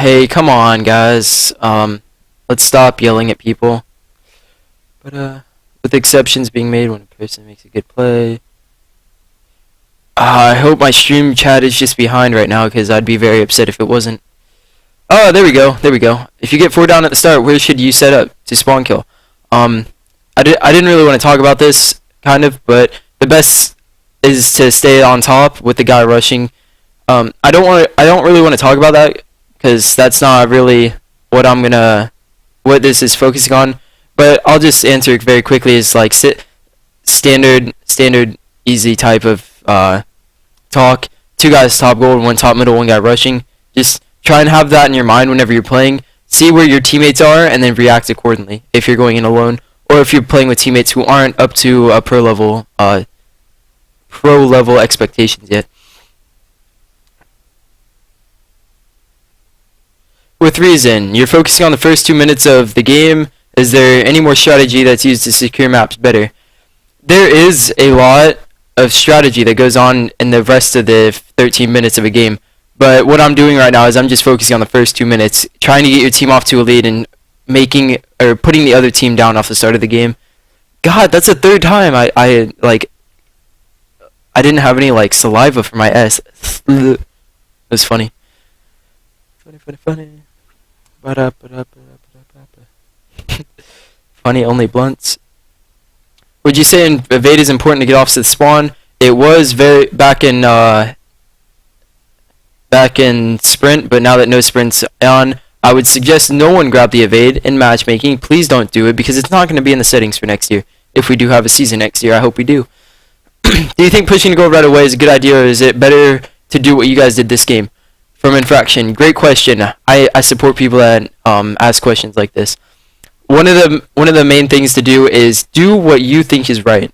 Hey, come on, guys. Let's stop yelling at people. But with exceptions being made when a person makes a good play. I hope my stream chat is just behind right now, because I'd be very upset if it wasn't. Oh, there we go. There we go. If you get 4 down at the start, where should you set up to spawn kill? I didn't really want to talk about this, kind of, but the best is to stay on top with the guy rushing. I don't really want to talk about that, because that's not really what what this is focusing on. But I'll just answer it very quickly. Is like standard, easy type of talk. 2 guys top gold, 1 top middle, 1 guy rushing. Just try and have that in your mind whenever you're playing. See where your teammates are, and then react accordingly. If you're going in alone, or if you're playing with teammates who aren't up to a pro level expectations yet. With reason, you're focusing on the first 2 minutes of the game. Is there any more strategy that's used to secure maps better? There is a lot of strategy that goes on in the rest of the 13 minutes of a game. But what I'm doing right now is I'm just focusing on the first 2 minutes, trying to get your team off to a lead and putting the other team down off the start of the game. God, that's the 3rd time I didn't have any saliva for my S. It was funny. Funny. Funny only blunts. Would you say evade is important to get off to the spawn? It was very back in sprint, but now that no sprint's on, I would suggest no one grab the evade in matchmaking. Please don't do it, because it's not going to be in the settings for next year. If we do have a season next year, I hope we do. Do you think pushing to gold right away is a good idea, or is it better to do what you guys did this game? From Infraction, great question. I support people that ask questions like this. One of the main things to do is do what you think is right.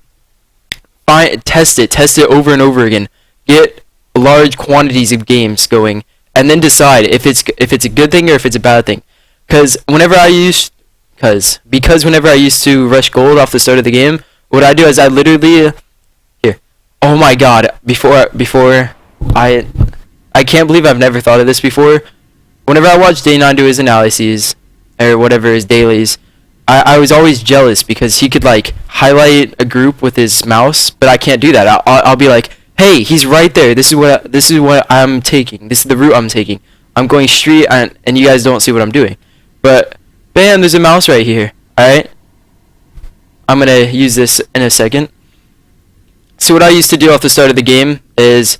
Test it over and over again. Get large quantities of games going, and then decide if it's a good thing or if it's a bad thing. Because whenever I used to rush gold off the start of the game, what I do is I literally oh my god, before I can't believe I've never thought of this before. Whenever I watch Day9 do his analyses, or whatever his dailies, I was always jealous because he could highlight a group with his mouse, but I can't do that. I'll be like, hey, he's right there. This is what I'm taking. This is the route I'm taking. I'm going straight, and you guys don't see what I'm doing. But bam, there's a mouse right here. All right, I'm gonna use this in a second. So what I used to do off the start of the game is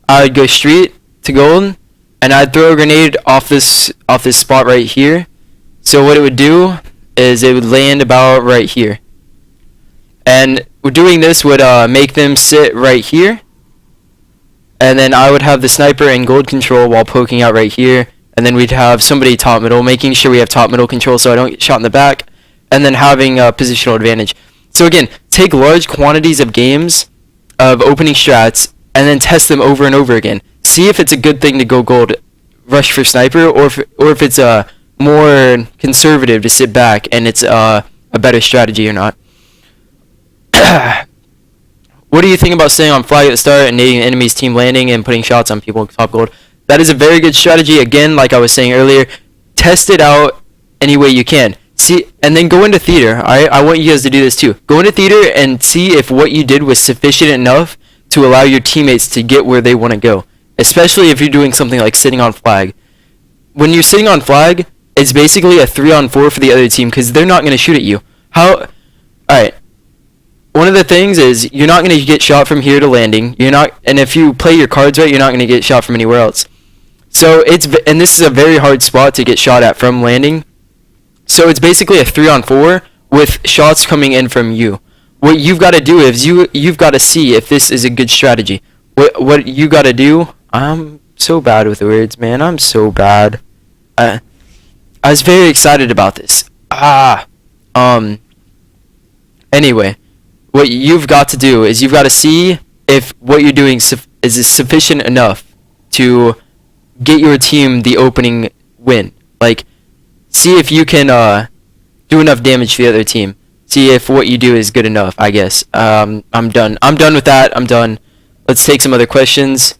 I would go straight to gold, and I'd throw a grenade off this spot right here. So what it would do is it would land about right here, and doing this would make them sit right here, and then I would have the sniper in gold control while poking out right here, and then we'd have somebody top middle, making sure we have top middle control so I don't get shot in the back, and then having positional advantage. So again, take large quantities of games of opening strats and then test them over and over again. See if it's a good thing to go gold, rush for sniper, or if it's more conservative to sit back and it's a better strategy or not. What do you think about staying on flag at the start and nading the enemy's team landing and putting shots on people top gold? That is a very good strategy. Again, like I was saying earlier, test it out any way you can. See, and then go into theater. Alright, I want you guys to do this too. Go into theater and see if what you did was sufficient enough to allow your teammates to get where they want to go. Especially if you're doing something like sitting on flag. When you're sitting on flag, it's basically a 3-on-4 for the other team because they're not going to shoot at you. Alright. One of the things is you're not going to get shot from here to landing. And if you play your cards right, you're not going to get shot from anywhere else. So and this is a very hard spot to get shot at from landing. So it's basically a 3-on-4 with shots coming in from you. What you've got to do is you've got to see if this is a good strategy. What you got to do? I'm so bad with words, man. I'm so bad. I was very excited about this. Anyway, what you've got to do is you've got to see if what you're doing is sufficient enough to get your team the opening win. See if you can do enough damage to the other team. See if what you do is good enough, I guess. I'm done. I'm done with that. I'm done. Let's take some other questions.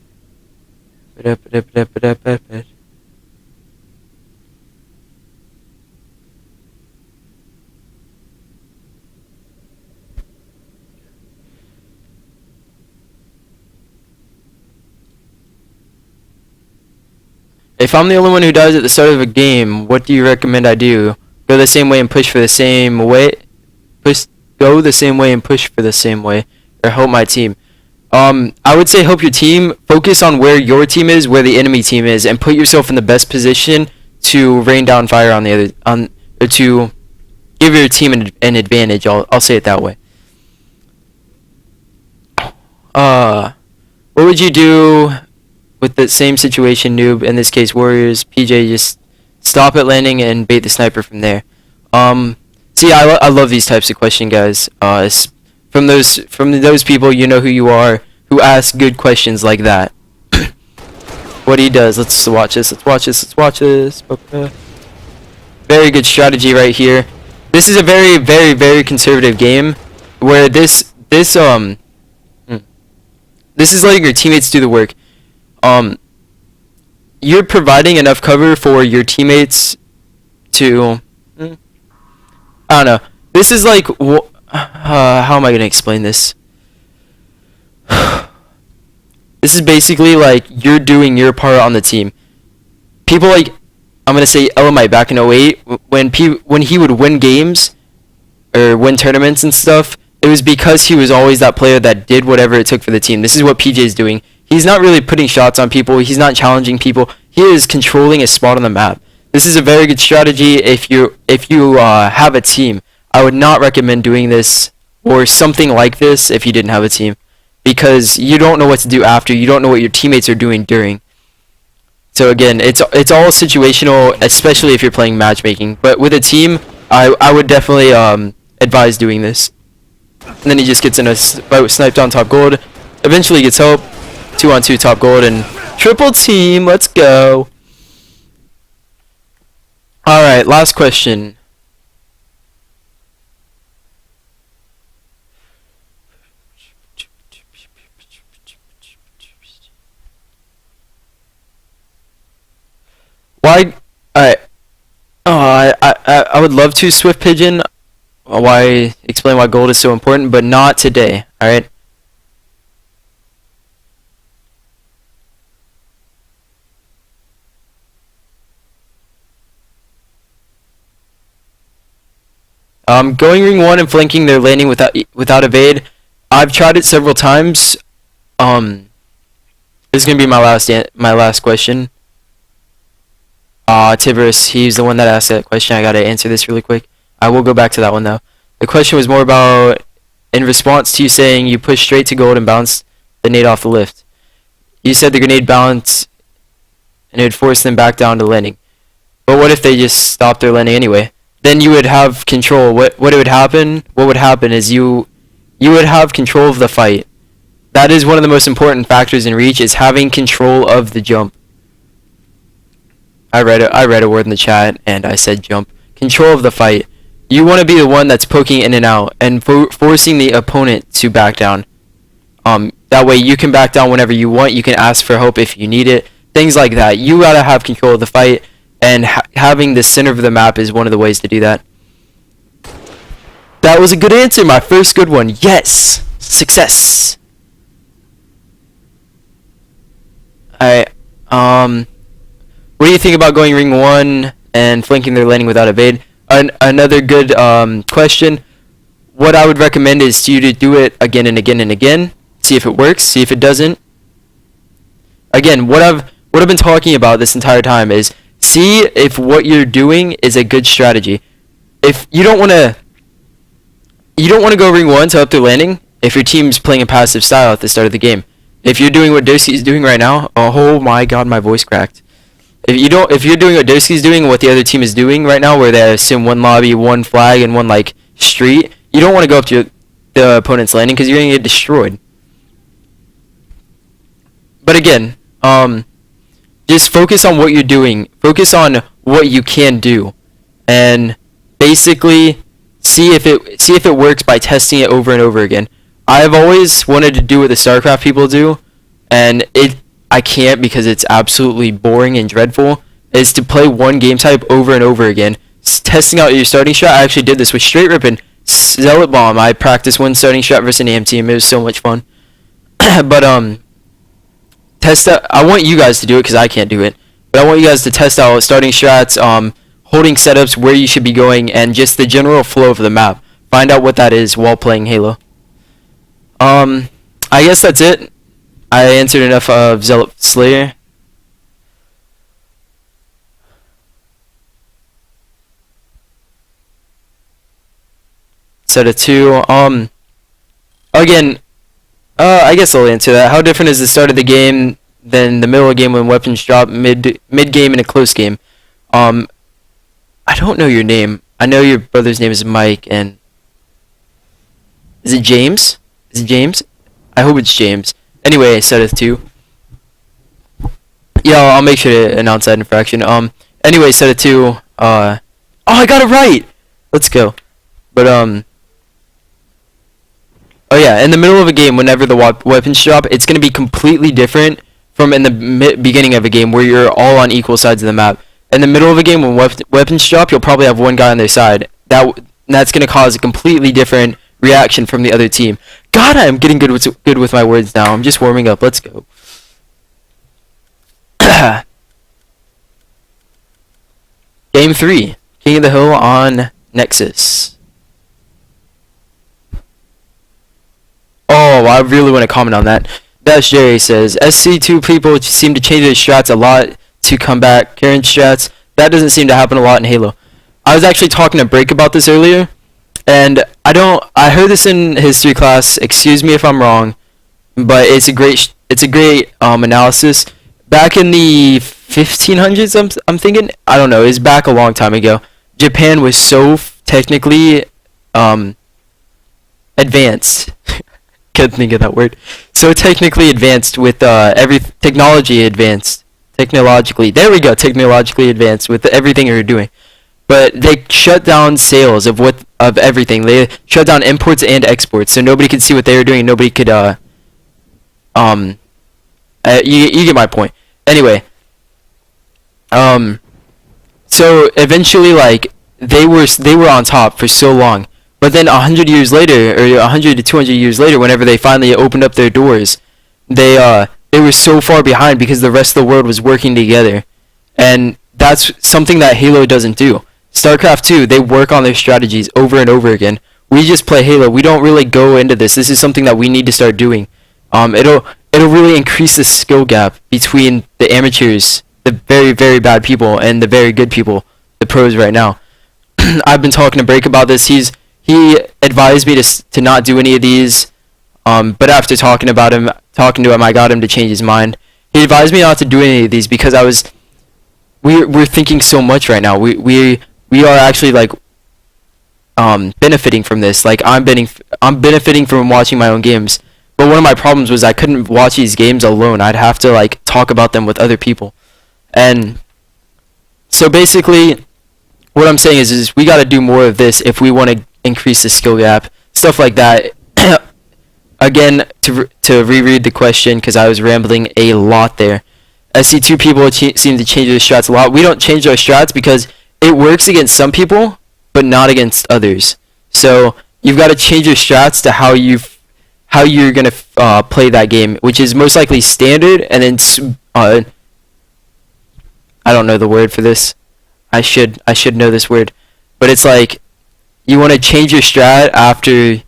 If I'm the only one who dies at the start of a game, what do you recommend I do? Go the same way and push for the same way? Go the same way and push for the same way? Or help my team? I would say help your team. Focus on where your team is, where the enemy team is, and put yourself in the best position to rain down fire on the other, or to give your team an advantage. I'll say it that way. What would you do with the same situation, noob? In this case, warriors. PJ, just stop at landing and bait the sniper from there. See, I love these types of questions, guys. From those people, you know who you are, who ask good questions like that. What he does. Let's watch this. Very good strategy right here. This is a very, very, very conservative game, where this is letting your teammates do the work. You're providing enough cover for your teammates to, I don't know. This is like, how am I gonna explain this? This is basically like you're doing your part on the team. People like, I'm gonna say Elamite back in 08, when he would win games or win tournaments and stuff, it was because he was always that player that did whatever it took for the team. This is what PJ is doing. He's not really putting shots on people. He's not challenging people. He is controlling a spot on the map. This is a very good strategy if you have a team. I would not recommend doing this or something like this if you didn't have a team, because you don't know what to do after. You don't know what your teammates are doing during. So again, it's all situational, especially if you're playing matchmaking. But with a team, I would definitely advise doing this. And then he just gets in a fight with sniped on top gold. Eventually gets help. 2-on-2 top gold and triple team. Let's go. Alright, last question. Why? Alright. I would love to Swift Pigeon. Why? Explain why gold is so important, but not today. Alright. Going ring 1 and flanking their landing without evade. I've tried it several times. This is gonna be my last question. Tiverus, he's the one that asked that question. I gotta answer this really quick. I will go back to that one though. The question was more about in response to you saying you push straight to gold and bounce the nade off the lift. You said the grenade bounced and it would force them back down to landing. But what if they just stopped their landing anyway? Then you would have control. What would happen is you would have control of the fight. That is one of the most important factors in Reach, is having control of the jump. I read a word in the chat and I said jump. Control of the fight. You want to be the one that's poking in and out and forcing the opponent to back down. That way you can back down whenever you want. You can ask for help if you need it. Things like that. You gotta have control of the fight, and having the center of the map is one of the ways to do that. That was a good answer. My first good one. Yes! Success! Alright. What do you think about going ring 1 and flanking their landing without evade? Another good question. What I would recommend is you to do it again and again and again. See if it works. See if it doesn't. Again, what I've been talking about this entire time is see if what you're doing is a good strategy. If you don't want to go ring 1 to up their landing if your team's playing a passive style at the start of the game. If you're doing what Dosi is doing right now, oh my god, my voice cracked. If you're doing what Doski's doing, what the other team is doing right now, where they assume one lobby, one flag, and one like street, you don't want to go up to the opponent's landing because you're gonna get destroyed. But again, just focus on what you're doing. Focus on what you can do, and basically see if it works by testing it over and over again. I've always wanted to do what the StarCraft people do, and I can't because it's absolutely boring and dreadful, is to play one game type over and over again. Testing out your starting strat. I actually did this with Straight Rip and Zealot Bomb. I practiced one starting strat versus an AM team. It was so much fun. But test out. I want you guys to do it because I can't do it. But I want you guys to test out starting strats, holding setups, where you should be going, and just the general flow of the map. Find out what that is while playing Halo. I guess that's it. I answered enough of Zealot Slayer. Set of 2. Again, I guess I'll answer that. How different is the start of the game than the middle of the game when weapons drop mid game in a close game? I don't know your name. I know your brother's name is Mike, and is it James? Is it James? I hope it's James. Anyway, set of 2. Yeah, I'll make sure to announce that infraction. Anyway, set of 2. Oh, I got it right. Let's go. But oh yeah, in the middle of a game, whenever the weapons drop, it's gonna be completely different from in the beginning of a game where you're all on equal sides of the map. In the middle of a game, when weapons drop, you'll probably have one guy on their side. That's gonna cause a completely different reaction from the other team. God, I'm getting good with my words now. I'm just warming up. Let's go. Game 3, King of the Hill on Nexus. Oh, I really want to comment on that. Dash Jerry says, SC2 people seem to change their strats a lot to combat current strats. That doesn't seem to happen a lot in Halo. I was actually talking to Break about this earlier, and I heard this in history class. Excuse me if I'm wrong, but it's a great analysis. Back in the 1500s, I'm thinking. I don't know. It's back a long time ago. Japan was so technically advanced. Couldn't think of that word. So technically advanced with technologically advanced with everything you're doing. But they shut down sales of everything. They shut down imports and exports, so nobody could see what they were doing. Nobody could you get my point. Anyway, so eventually, like, they were on top for so long. But then 100 years later, or 100 to 200 years later, whenever they finally opened up their doors, they were so far behind because the rest of the world was working together. And that's something that Halo doesn't do. StarCraft 2, they work on their strategies over and over again. We just play Halo. We don't really go into this. This is something that we need to start doing. It'll really increase the skill gap between the amateurs, the very, very bad people, and the very good people, the pros right now. I've been talking to Break about this. He advised me to not do any of these, but after talking to him, I got him to change his mind. He advised me not to do any of these because we're thinking so much right now. We are actually like benefiting from this. Like I'm benefiting from watching my own games. But one of my problems was I couldn't watch these games alone. I'd have to like talk about them with other people. And so basically what I'm saying is we got to do more of this if we want to increase the skill gap, stuff like that. Again, to reread the question, because I was rambling a lot there. SC2 people seem to change their strats a lot. We don't change our strats because it works against some people, but not against others. So you've got to change your strats to how you're gonna play that game, which is most likely standard, and then I don't know the word for this. I should know this word, but it's like you want to change your strat after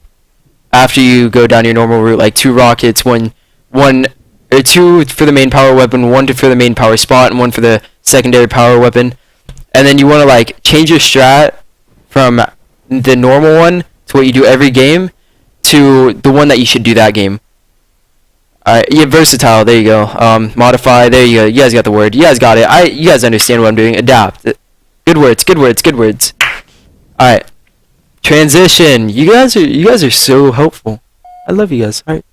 you go down your normal route, like 2 rockets, one or 2 for the main power weapon, 1 for the main power spot, and 1 for the secondary power weapon, and then you want to like change your strat from the normal one to what you do every game to the one that you should do that game. Alright, yeah, versatile, there you go. Modify, there you go. You guys got the word. You guys got it. You guys understand what I'm doing. Adapt. Good words, good words, good words. Alright. Transition. You guys are so helpful. I love you guys. Alright.